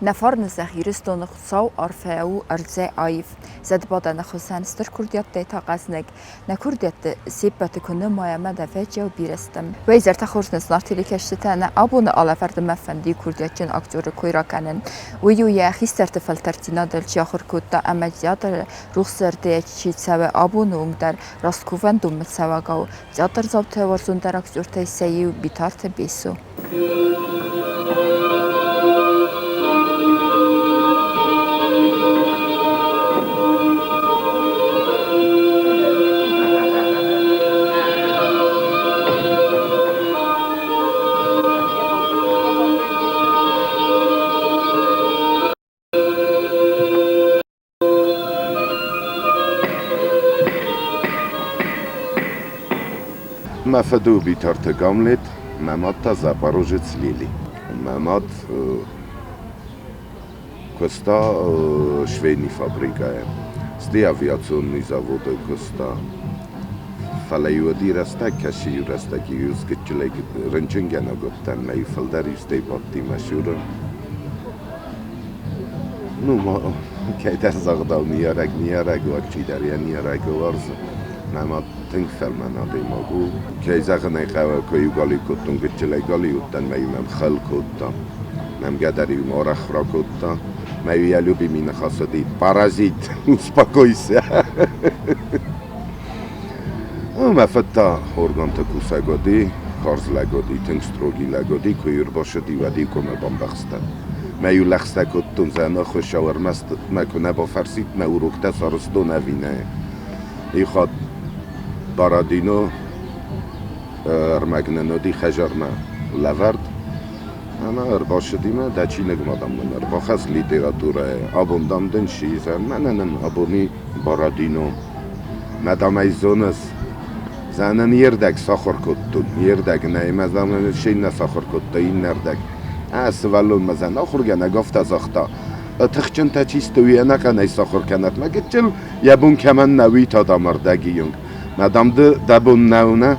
نفرن زخیرستون خصاو عرفه ارزه عیف زد بادن خسن استر کردیت دیتا قزنگ نکردیت سیبت کنه مایمه دفعه و بیرستم ویزر تخورس نسنارتیلی کشتتانه آبون آلا فرد مفندی کردیت جن اکتور کویرا کنن ویو یا خیستر تفلترتینا دل چی آخر کتا اما زیادر روح سرده چی سوه آبون اوم در راستکوون دومت سوه گاو زیادر زبطه ورزون در اکتور تیسیو بیتارت بیسو Mafadu bitarte gamlet, Mamad ta Zaporozhets Lili. Mamad questa швейни фабрика е. Сте авиационни заводи questa. Фалайуди раста каши раста ки юзгчлек ренченгена готтан май фалдари сте бatti машура. Ну ма кайдар загдал ниярак вакчи даря ниярак варз. Mamad تنفر من هذا ماگو که زخنه خواه کوی گالی کتون گچله گالی وتن میم خل کتا مم گدری مارخ را کتا میالو بیمین خاصدی پارازیت uspokójся ما فتا organ تکوسه گودی کارز لگودی تنگستروگی لگودی کویر باشدی ودی کمه بامبخستن میو لخسته کتون زنه خوشاور مست مکنه با فرسید موروکته سارستو نوینه ای خواد بارادینو ارمگننو دی خجرنا لورد انا ارباشدیمه دچی نگمادم من ارباخز لیتراتوره آبوندام دن شیزن مننن آبونی بارادینو مدام ایزونس زنن یردک ساخر کتون یردک نه مزدام شین نساخر کتون این نردک اسولون مزن آخر گنه گفت از اختا تخچن تا چیستویه نکنه ساخر کنت مگه چل یبون کمن نوی تا دامردگی یونگ مدام دبون نونه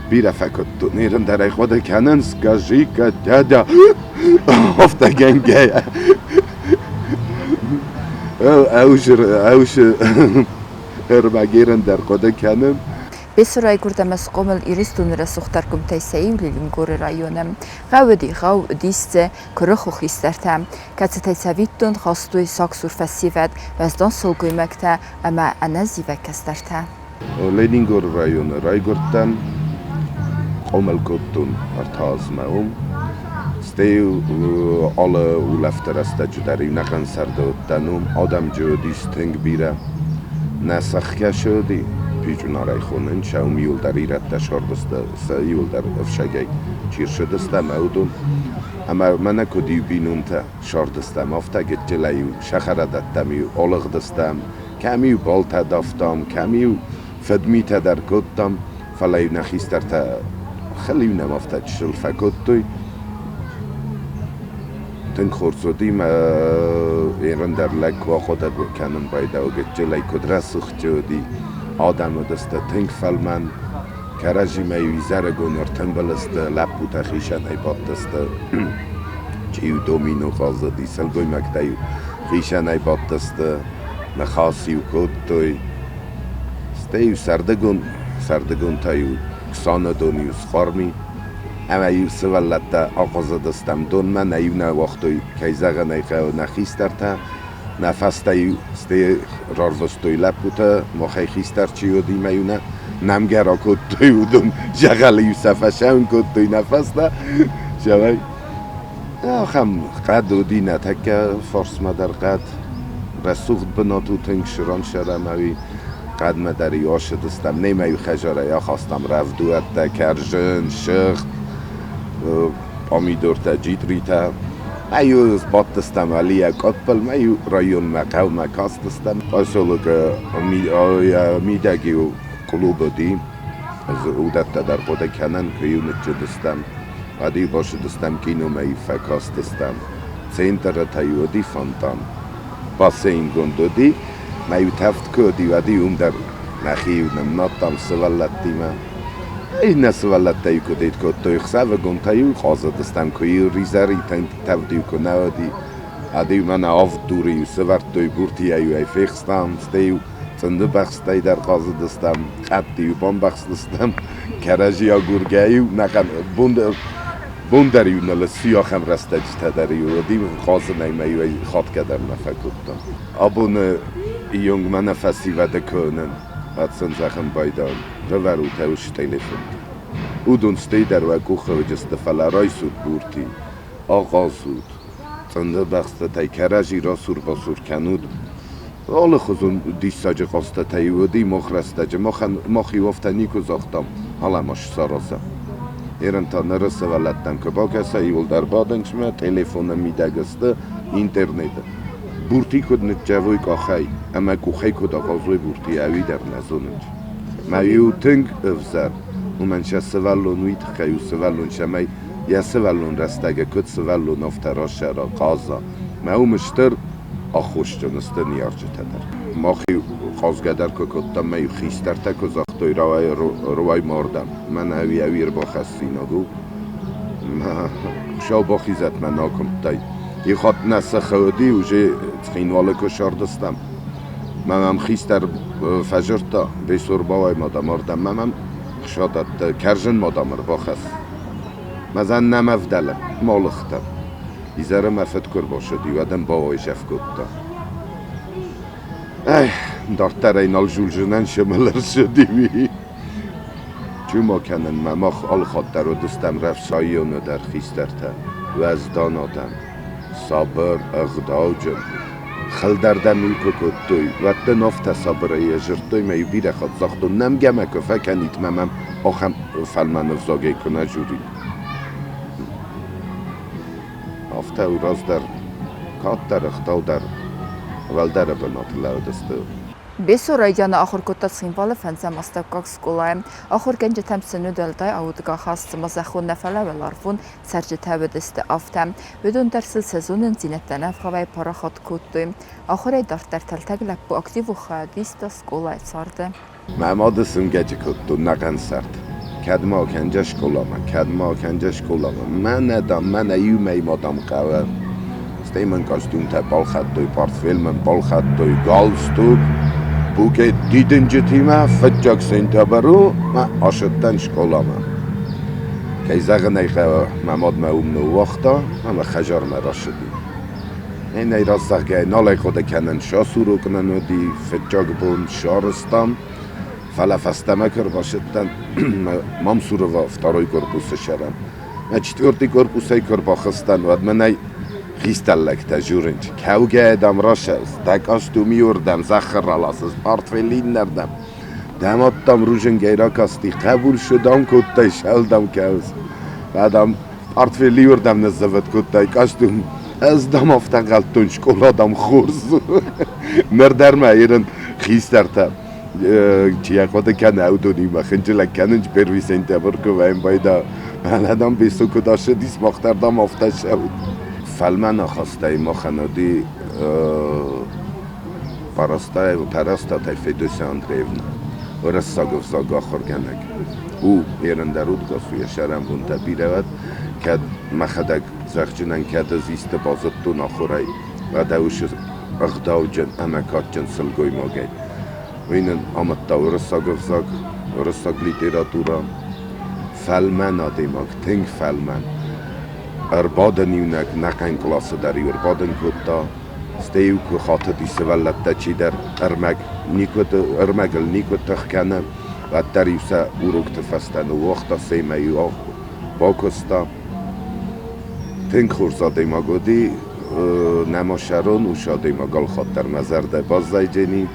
بیره فکت نیرن در خود کنن سکاجی که دادا افته گنگه اوش ارمگیرن در خود کنن بسرعه کردم از قومل ایرستون رسوختر کم تیسیو لیلینگور رایونم غاو دیست کرخو خیسترتم که تیسویتون خواستوی ساکسور فسیود و از دان سلگوی مکته اما انزی و کسترتم لیلینگور رایون رایگردن قومل کتون ارتاز موم استیو آله اولفتر است جداری نخن سردادنم آدم جودیست تنگ بیره نسخ شدی پیچون آرای خونن شاوم یول در ایرت دشار دسته سیول در افشگی چیر شدستم اودون اما من کدیو بینون تا شار دستم افته گت جلیو شخره دتمیو آلغ دستم کمیو بالتا دافتم کمیو فدمی تا در کدتم فلیو نخیستر تا خلیو نمافته چشل فکدتوی تن خورسودیم ایران در لک و خودت بکنم باید و گت جلی کد رسخ جودی آدم دسته تنگ فلمن کرجی میوی زرگون ارتن بلسته لپو تخیشن ای باد دسته چیو دومینو خازدی سلگوی مکتایو خیشن ای باد دسته مخاصیو کد توی استیو سردگون تایو کسانه دونیو سخارمی اما ایو سوالت آقاز دستم دون من ایو نه وقتوی کیزاغ نیخه و نخیستر تا نفس تایو ستی رارزستوی لپوتا مخی خیستر چیو دیمیونه نمگرا کد توی دون جغل یوسف شون کد توی نفس تا شوی آخم قد و دی نتکه فارس مدر قد رسوخت بناتو تنگ شران شرم اوی قد مدری آش دستم نیمیو خجاره یا خواستم رفت دوت تا کرجن شخت پامیدور تا جیت ریتا میو بات دستم ولی یک اتپل میو رایون مقاو مکاس دستم اصلا که میدگی و قلوب دیم از اودت در خود کنن که یو نچه دستم و دی باشه دستم که اینو میو فکاس دستم سینتر تایو دی فانتام پاسه این گندو دی میو تفت که دی و دی اون در نخیو نمناتم سوالت دیمه این سوالات تایی کدید که توی خسا و گم تایی خواهد دستم که یه ریزاری تبدیل کنه ودی ادی من آف دوری و سوارت توی بورتی ای فیخستم ستیو چنده بخشتای در خواهد دستم خطی و بام بخش دستم کرجی یا گرگایی و نکن بوندری و نل سیاه هم رسته جتا داری و دی خواهد نیمی و خواد کدر نفکردم آبون یونگ من نفسی وده کنن Hatsen Sachen bei der Reveru Tausch Telefon. Udun stei der wa kuche jeste falarai sud burti. Ağa sud. Tsanda baxsta tay karaji rasur basur kanud. Alle khuzun dissaje qasta tay wadi mokhrastaje mokhi waftani ko zaxtam. Hala mash sarasa. Eren tanara sevalattam ke bagasa yol der badenchme telefona midagasta internet. بورتی کد نجوی کاخی، اما کوخی کد آغازوی بورتی اوی در نزونج. مایو تنگ افزر، و منشه سوالون وید خیو سوالون شمی یا سوالون رستگه کد سوالون افتراش را قازا. مایو مشتر آخوش جنسته نیارجه تدر. ماخی خازگدر که کدام مایو خیستر تک و زاختوی روی مردم. من اوی با خستی نگو. شاو با خیزت من ناکم تای. یه خاط نسخه ودی و جه تخینواله کشار دستم من خیستر فجر تا به سرباوی مادم آردم من شادت کرجن مادم با خست مزن نمفدله مالختم ایزاره مفت کر باشدی و دم باوی شف کتا دارتر اینال جول جنن شمالر شدی بی چون ما کنن مماخ آل خاطر و دستم رفت سایونو در خیستر تا و از دان آدم صبر اغداجم خل دردمی که کدوی وقت نفت صبره جرتوی میو بیره خود زاخت و نمگمه که فکنیت ممم آخم فلمن افزاگه کنه جوری افته و راز در کات در اختاو در ولدر بنات لودسته Бесурайдяна ахыр көтті символы фәнзә мастапкак сколайым. Ахыр генже тәмсіні дөлдай ауыдыға қасты мазақун нәфәлі вәларфун сәржі тәбідісті афтам. Өдің дәрсіл сезонын зинеттен әвғавай парахат көттім. Ахыр айдартар тәлтәгілік бұ актив ұқадисті сколай сарды. Мәмадысым гәчі көтту нәған сәрді. Кәдіма окенже школама. Mənədam, mən əyyüməyim adam qəvə. Steymen kostüm te balxattoy, partfilmen balxattoy, galstuk. Bu که دیدنجی تیمه فجاک سنتبرو ما آشدن شکلامه که زغ نیخه مماد موم نو وقتا اما خجار مرا شدی این ای راست که نالی خود کنن شاسورو کنن و دی فجاک بون شارستان فلفستمه کر باشدن مام سورو و افتاروی کرپوس شرم ما چطورتی کرپوسی کر باخستن و ادمنی خیستلک تجورنج کوگه ادم راش است تکاشتو میوردم زخر رالاسز پارتفلین نردم دماتم روشن گیرا کاستی قبول شدم کتای شلدم کوز بعدم پارتفلی وردم نزفت کتای کاشتم از دم افتقلتون شکلادم خورز مردر مایرن خیسترتم چیه خود کنه او دونی مخنجلک کننج بروی سنتبر که ویم بایدا من ادم بیسو کداشه دیس مختردم افتش شود فلمن آخاسته ما خنادی پرسته و پرسته تای فیدوسی اندریونا و رستاگف زاگا خورگنگ او ایرندرود گاسوی شرم بونتا بیرود که مخدک زخجنن که دزیست بازد دو نخوری و دوش اغداو جن امکات جن سلگوی ماگی و اینن آمدتا و رستاگف زاگ و رستاگ لیتراتورا فلمن آدیماک تنگ فلمن اربادن یونک نکن کلاس داری اربادن کتا استیو که خاطر دیسه ولده چی در ارمگل نیکو تخکنه و دریوسه اوروک تفستن و وقتا سیمه باکستا تنگ خورزاده ما گودی نماشرون و شاده ما گل خاطر مزرده بازده جنی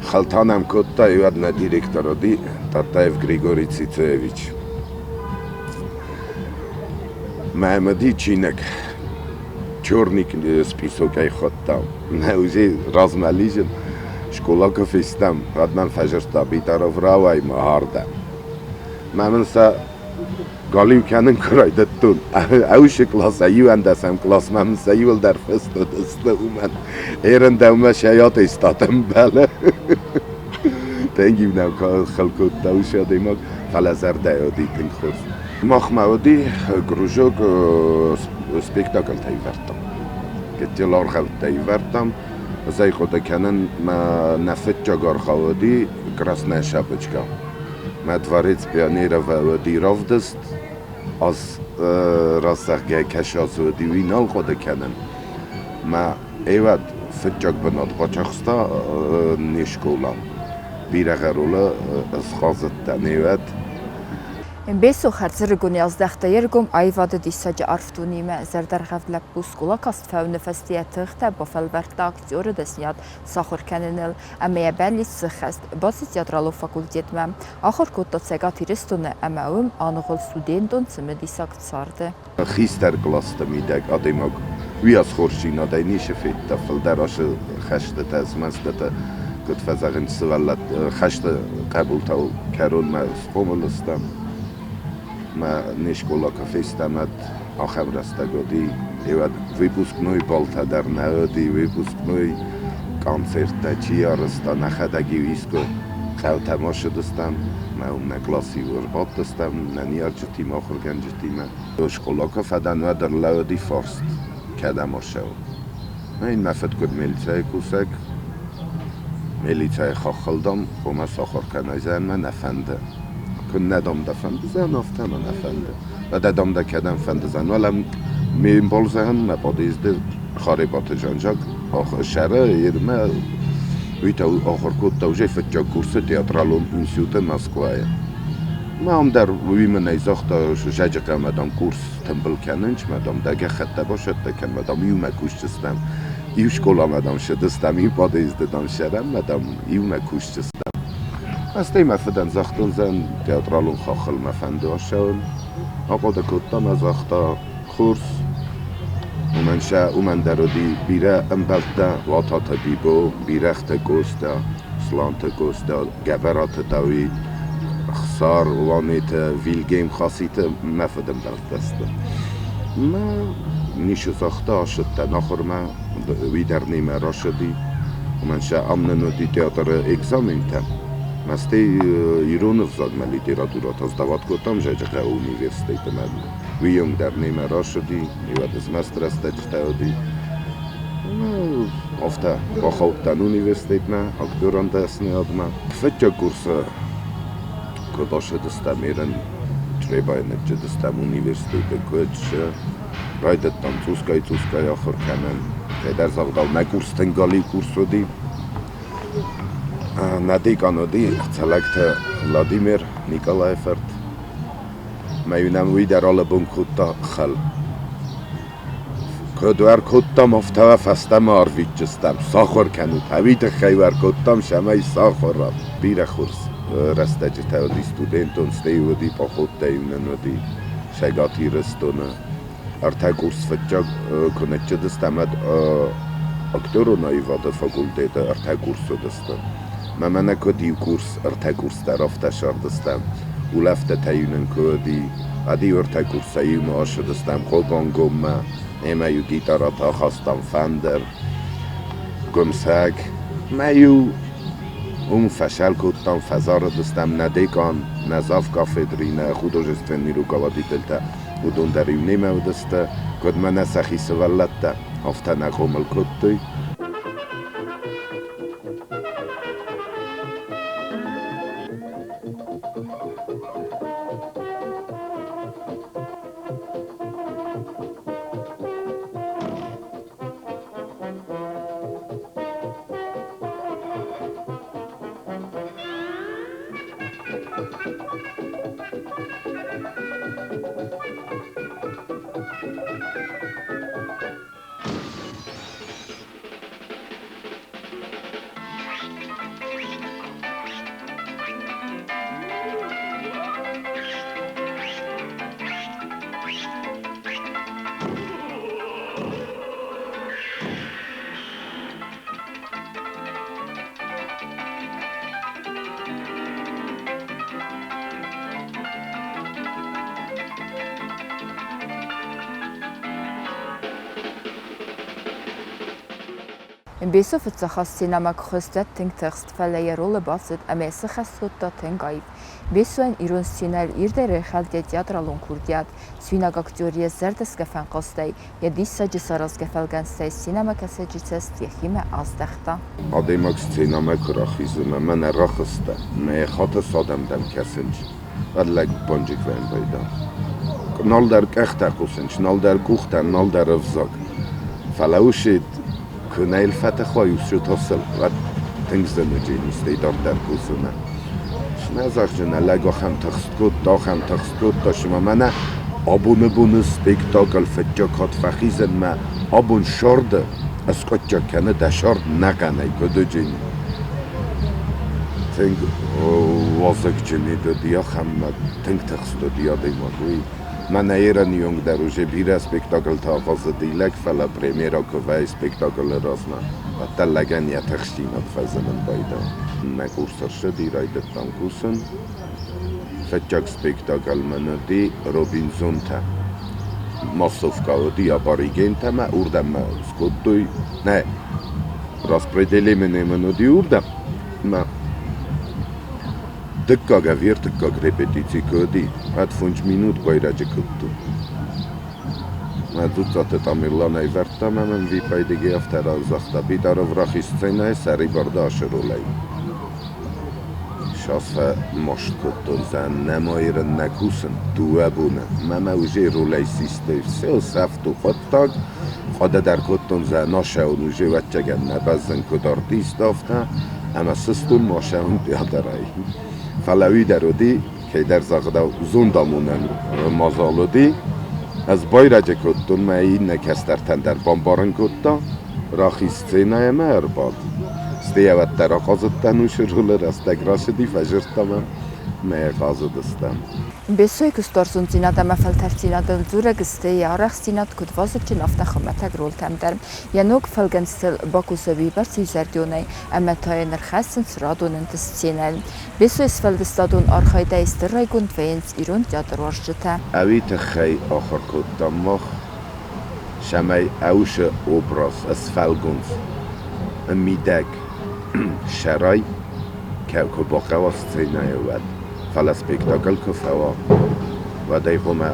خلطانم کتا ایواد ندیرکتر دی تاتایف گریگوری چیچویویچ محمدی چینک چورنیک سپیسوکای خودتا نوزی رازمالیجن شکولا کفیستم بعد من فجرتا بیتارف راوی مهاردم من سا گالیو کنن کرایدتون اوش کلاس ایو اندسم کلاس من سا ایول در فست دسته من ایرن دومه شیات استاتم بله تنگی نم خلکو دوشه دیماگ فلزر دیادی تنگ خورس مخ مودی گروژوگ سپیکتاکل تایورتم که تلار خود تایورتم زي خود کنن ما نفتجا گار خوادی گراس نشابچکا ما دواريت بيانيرا ودي رافدست از راستخگه کشاز ودی وینال خود کنن ما ایواد فتجاگ بناد قاچاقستا نشکولا بیرغرولا از خازت تنیواد In Beso Herzerguni als dechtajergum aivade die Saja Arftunime Zerdergevlep Buskula Kastfaune Festietechta Bofelverta Aktiore desniad Sachor Kenenel Amea Bellis Sechest Basisjadralo Fakultetmem Achor Kota Cegatiristone Amaum Anogol Studentun Zimedisak Zarde. خیستر گلاسته میدک آدماگ وی از خورشینا دینیش فیت تفل دراش خشت تزمست تا کت فزاگن سوالت خشت قبول تاو کرون ما سپوملستم ما نشکولا کافیستمت آخر رستگودی ایواد ویپوسکنوی بالتا در نهادی ویپوسکنوی کانسرت چی آرستا نخدگی ویسکو خو تماش دستم ما اون نکلاسی ورباد دستم ننیار جتیم آخر گن جتیم شکولا کافدن و در لودی فارست کدم آشو ما این مفت کد ملیتای کوسک ملیتای خاخلدم و ما ساخر کنایزن من نفنده کن ندام دفند زن آفته من نفنده و دادم دا کدم فنده زن ولم میم بال زن ما بادیزده خاربات جانجاک آخر شره ایرمه ویتا آخر کد توجه فتجا کورس تیاترالون انسیوت مسکوه ما هم در ویم نیزاخت شجاع مدام کورس تنبل کننج مدام دگه خطه باشد دکن مدام یوم کشتستم ایو شکولا مدام شدستم ای بادیزده دان شرم مدام یوم کشتستم است این مفدن زختون زن تیاترالون خاخل مفنده آشون آقا دا کتام از اختا خورس ومن درودی بیره امبلده واتات بیبو بیرخت گوسته سلانت گوسته گبرات داوی خسار وانیت ویلگیم خاصیت مفدن دسته ما نیشو زخته آشد ناخر ما وی در نیمه را شدی ومنشه امن نودی تیاتر اگزامین تم مستی ایرون افزاد من لیتراتورات از دوات کتام جاجقه اونیورسیت من ویوم در نیمه را شدی ایواد از مستر است اجتهادی افته با خوابتن اونیورسیت من اکتوران دست نیاد من فتجا کورس کدا شدستم ایرن چرای نجد دستم اونیورسیت کچ رایدتم توسکای آخر کنن در زغدال نکورس تنگالی کورس رو دی ندیگانودی سلکت ولادیمیر نیکولایفرد میونم وی در آل بون کتا خل کدوار کتا مفتوى فستم آروید جستم ساخر کنو توید خیور کتام شمای ساخر را بیر خورس رسته جتاودی ستودنتون ستیودی پا خود دیونن ودی شگاتی رستونه ارتا کورس فتجا کنه چه دستمد اکتورو نایواده فاکولتیت ارتا کورسو دستم من کدیو کورس ارتا کورس درافت شاردستم ولفت تایونن کدی ادی ارتا کورس ایوم آشدستم خوگانگوم ما ایمایو گیتاراتا خواستم فندر گمسک مایو اون فشل کدتم فزار دستم ندیکان نزاف کافدری نه خودو جستن نیرو کوادی دلتا ودون دریونی مودسته کد من سخی سوالته افته نقومل کدتوی Besov het zich als cinema gehostet tinktigst verleie rolle basit en meestal gesloten dat tingaif. Besoen Iran sinel irdere خلق teatralon kurdiat سویناگ اکتوری زردس گفن قصدی یا دیسا جسارس گفلگن سی سینما کسی جیتست یخیم از دختا. آدماک سینما کراخیزم من راخسته من خاطر سادم دم کسنج ولگ بانجیک وین بیدا. نال در کخت قوسنج نال در کوخت نال در افزاگ. فلوشید کنایل فتح وایوس شد حاصل و تنگزن جینیستی دار در کوسونه. شنازاق جنه لگا خم تخست دا خم تخست دا شما منه آبون سپیکتاکل فجاکات فخیزن ما آبون شارده از کجا کنه دشارد نگنه کدو جینی تنگ وازک جنی دو دیا خم تنگ تخست دیا دیما روی من ایران یونگ در روژه بیره سپیکتاکل تا آغاز دیلک فلا پریمیرا کوه سپیکتاکل رازنا و تلگن یا تخشینات فزنن بایدا نگور سرشدی رایدت تانکوسن فجاک سپیکتاکل منودی روبینزون تا ماسوفکا و دیا باریگین تا ما اردم ما سکودوی نه راسپریدلی منودی اردم ما دکا گویر دکا رپتیسی کردی بعد 5 minut بایراجه کردو ما دوتات تامیرلا نیورتا من وی پایدگی افتر آزاختا بیدار و راخی سцена سری برداش رولی شاسفه مشت کردو زن نمایر نکوسن دوه بونه مما اوژه رولی سیستیف سه و سفت و خودتاگ خواده در کردون زن ناشه و نوژه وچه گن نبزن کدار دیست دافتا اما سستون ماشه اون دیادرهی فلوی درودی که در زغدا زوندامونن مازالودی از بایرجه کردون ما این نکستر تندر بامبارن کدتا راخی سцена ما ارباد استیوت در آقازت تنوش رول رستگ راشدی فجرتا ما اقازد استم بسوی کستارزون زیناد اما فلتر زینادن زوره گسته یا رخ زیناد کد وازد چه نفت خمتگ رول تمدرم یا نوگ فلگن سل باکو سوی بر سیزردیونه اما تای نرخستن سرادونن تسینل بسوی اسفلدستادون آرخایده استرای گوند و اینز ایرون جادر ورشته اوی تخی آخر کدتا مخ شمی اوش اوبراس اسفل گوند میدگ شرای که باقی و سцена ود فلا سپیکتاکل کفوا و دیگه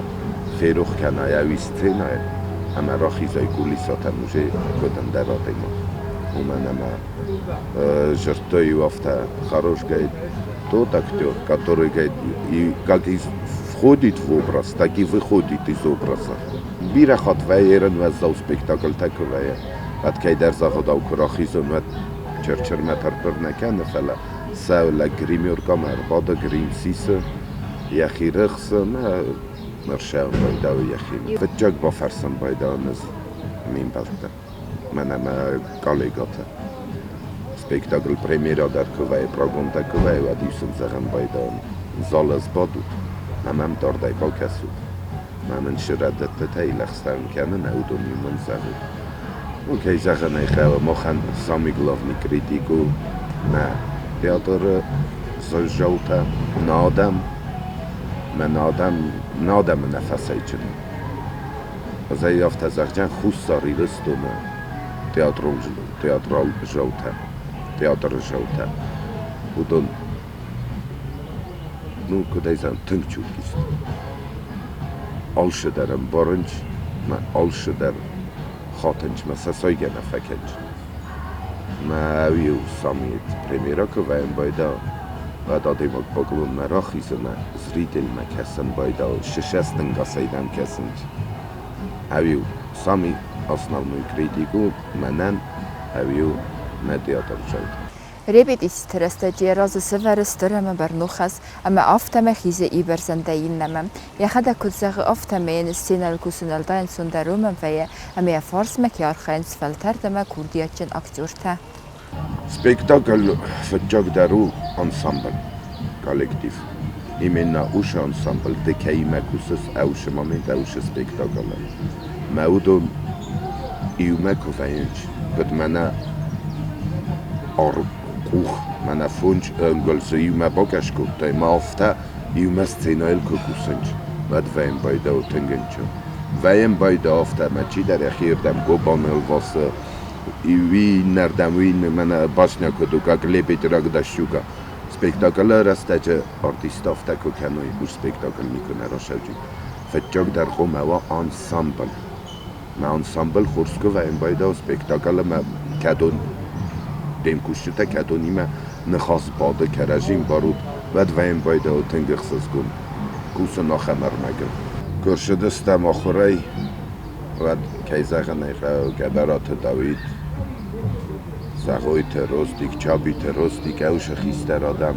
فیروخ کنای اوی سцена اما را خیزای کولی ساتن موجه کدن در آده ما اومن اما جرتوی وافتا خروش گید тот актер, который говорит, и как входит в образ, так и выходит из образа. Бира хат вайерен و زاو سپیکتاکل تکوه بعد که در زاغدا و کراخیزون و چرچر متر پر نکنه فلا ساولا گریمیور کامر بادا گریم سیسه یخی رخصه ما نرشاون بایده و یخی فتجاک با فرسن بایده نز مین بلده من اما کالیگاته سپیکتاکل پریمیرا در کوه پراگون تکوه و دیوسن زغن بایده زال از بادود هم دارده با کسود من شردت تایی لخستان کنه نودو میمون زغن اوکی زغن ایخواه مخن سامی گلافنی کریتیکو نه teatr żółte nadam nefese için. Zayafta zahcan hussari rıstını teatral żółte teatr żółte. Udun nu kudayzan tınçuk ist. Alşıdarım barınç ma alşıdar xatınç ma sasayge nefekenç. ما ویو سامیت پریمیرا که ویم بایدا و دادی مک بگلون مراخی زنه زریدل مکسن بایدا ششستن گسیدم کسنج اویو سامی اصنال نوی کریتیکو منن اویو مدیاتر شد ريبت استرستجي راز سفر استرم برنوخس اما افتم خيزه اي برزندين نمم يخدا كزغ افتمين السين الكوسنال داين سندروم فيا اما فارس مكيار خاينس فلتر دما كوردياتشن اكتورتا سپیکتاکل فجاک درو انسامبل کالکتیف ایمنا اوش انسامبل دکی مکوسس اوش مامنت اوش سپیکتاکل مودون ایومکو فینج کد منا آرقوخ منا فونج انگلز ایوما باکش کد ما افتا ایوما سцена کوکوسنج بعد ویم بایدا و تنگنچو ویم بایدا افتا ما چی در اخیر دم گوبان الواس ایوی نردموی من باش نکدو که لیپیت را گداشتوگا سپیکتاکل رستاچه آرتیستاف تکو کنوی بو سپیکتاکل میکنه را شوجی فتجاک در خو موا انسامبل ما انسامبل خورسکو و این بایدا سپیکتاکل ما کدون دیم کشته کدونی ما نخواست باده کرجیم بارود ود و این بایدا و تنگخسز گم کوس ناخمر مگم کرشدستم آخوری ود کیزاق نیخه و گبرات داوید زغوی تروستیک چابی تروستیک اوش خیستر آدم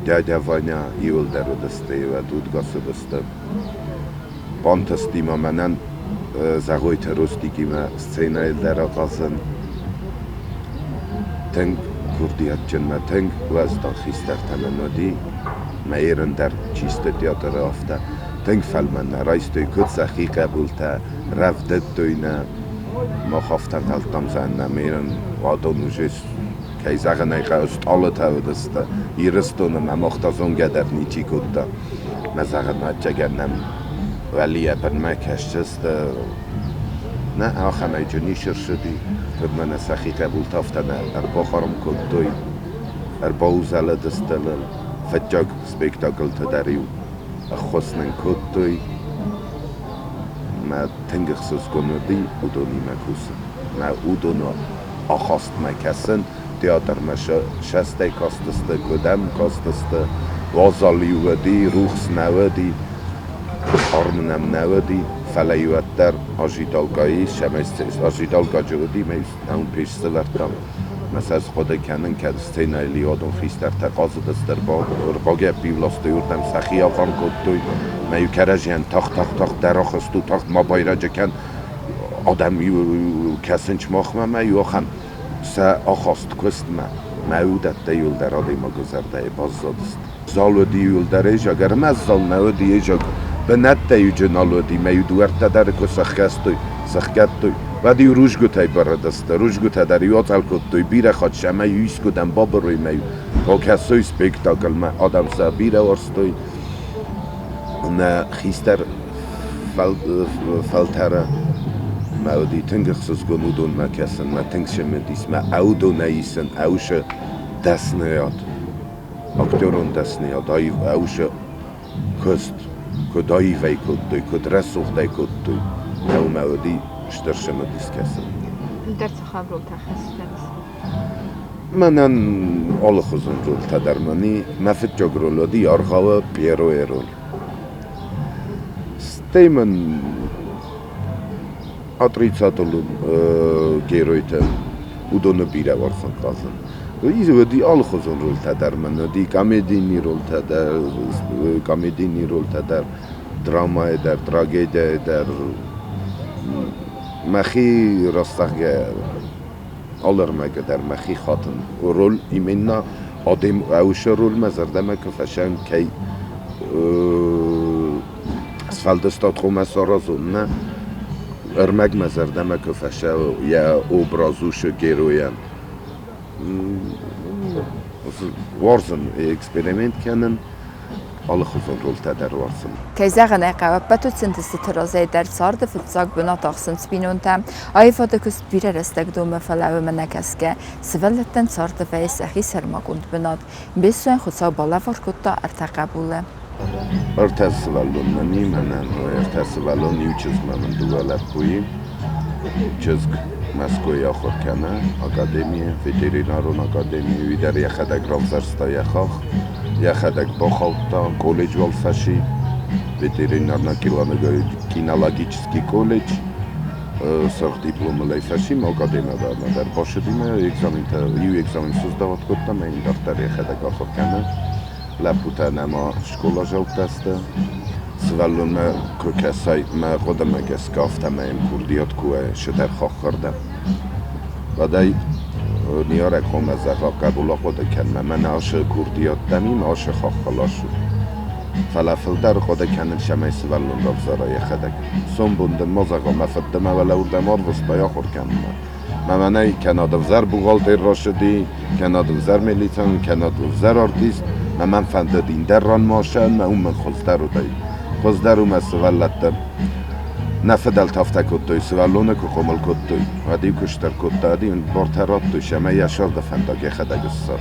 دیادوانا ایول در دسته و دودگاسه دسته بانتستیم منن زغوی تروستیکی ما سینایل در آقازن تنگ کردیت جن ما تنگ وزدان خیستر تننادی ما ایرن در چیست تیاتر آفته تنگ فلمن رایستوی کد سخی قبول تا رفدت دوینه ما خوافتن قلتم زنه میرن وادونوشش که زغن ایقه استاله تاودسته ایرستونه ما مختازون گدر نیچی کده ما زغن مجگرنم ولی ابن ما کشتسته نه آخه ما ایجا نیشر شدی کد من سخی قبول تافتنه اربا خارم کدوی اربا اوزاله دستلل فجاگ سپیکتاکل تدریو خسنن کدوی ما تنگخسوز کنودی اودونی مکوسن ما اودونو آخاست مکسن تیاتر ما شسته کاستسته کدم کاستسته وازالیودی روخس نودی آرمنم نودی فلیوت در آجیدالگایی شمستیست آجیدالگا جودی میست اون پیش سورتم مثل از خود کنن که دستین ایلی آدم خیستر تقاض دستر باگه بیولاسته یوردم سخی آقام کدوی میو کرجین تاخت در آخستو تاخت ما بایرجه کن آدم کسنچ ماخمه میو آخم سه آخست کست میودت دیول در آدی ما گذرده باز زادست زالو دیول در ایجا گرم از زال نودی ایجا به نت دیو جنالو دی میو دوارت در که سخکستوی و دی روشگو تای بردسته روشگو تا در یاد الکتوی بیره خود شمه یویس کدم باب روی میو با کسوی سپیکتاکل ما آدم سا بیره ورستوی نه خیستر فلتره ما دی تنگخسوز گنودون ما کسن ما تنگ شمدیس ما اودو نیسن اوش دست نیاد اکتورون دست نیاد اوش کست کدایی وی کدوی کد رسوخ دی کدوی او ما دی اشترش مدیس کسن در چه خبر رول تخصیص منن آل خوزن رول تدرمانی مفت جاگ رول دی آرخاوه پیرو رول ستیمن atrițatului geroite udonu bire varsan kazan. İzi di al khozun rol tadar man di komedini rol tadar drama eder tragedi eder maxi rastagge alır magder maxi khatın rol imenna adım avş rol mazardama kafşan kay asfaltestat khoma sarazunna ارمگ مزردم که فشه یا اوبرازوش گیرویان وارزن اکسپریمنت کنن آل خوزن رول تدر وارزن Kejzagane qawabatu tsintisi trazay در سارد فتزاق بنا تاخسن سبینونتا آیفاده کست بیره رستگ دوم فلاوه منکسکه سولتن سارد وی سخی سرماگوند بناد بیسوین خودسا بالا وارکوتا ارتقبوله ارتسوالون نیمنن و ارتسوالون یو چیز من دوالت بوییم چیز مسکوی آخر کنه اکادمیه ویترینارون اکادمیه ویدر یخدک رافزرستا یخاخ یخدک باخالتا کولج والفشی ویترینارنا کینالوگیچسکی کولج سرخ دیپلوم لیفشیم اکادمیه در باشدیمه یو اگزامین سوزداوت کتم این دفتر یخدک آخر کنه لپوتا نما شکولا جوب دسته سوالون ما کسای ما خودم مگس کافته ما این کردیات کوه شدر خواه کردم و دای نیاره کم از اقا قبولا خود کنم من آش کردیات دمیم آش خواه کلا شد فلافل در خود کنن شمای سوالون را بزارای خدک سون بوندن مازاقا مفدمه و لوردم آروز بیا خور کنم منای کناد وزر بوغالتر راشدی کناد وزر ملیتان کناد وزر آرتیست من فنددین در ران ماشن اون من خزدر رو دایی خزدر رو مسولتم نفدل تافته کتوی سوالونه که خمال کتوی و دیو کشتر کتادی اون بارترات توی شمه یشار دفنداگه خدگ سارا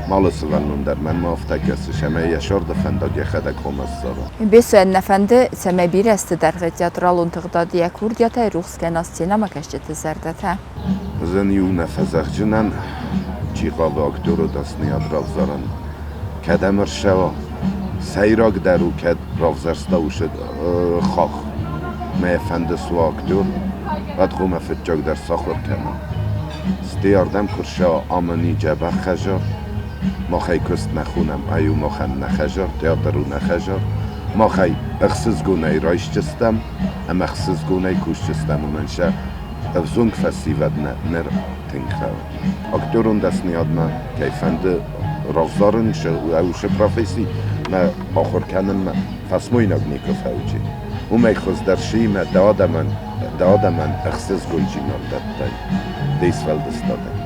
مال سوالون در من مافته کسی شمه یشار دفنداگه خدگ هم سارا بسیار نفنده سمه بیر است در تیاترال انتقادی کوردیاتا روخس کناس سینما کشت زردته زنیو نفزخ جنن جیغا و اکتورو دستنیاد رافزارن کدمر شوا سیراگ درو کد رافزرستا وشد خاخ ما فند سو اکتور بعد خوم فتجاگ در ساخر کنم استیاردم کرشا آمنی جبه خجار ما خی کست نخونم ایو ما خن نخجار تیاترو نخجار ما خی اخسز گونه رایش جستم ام اخسز گونه کوش جستم و منشه افزونگ فسی ود نر تنخوا اکتورون دست نیاد ما کیفند رافزارن اوش پروفیسی ما آخر کنن ما فسموی نگنی کفاوچی و می خوز در شیم داده من اخسز گل جینال دادتای دیس ول دستاده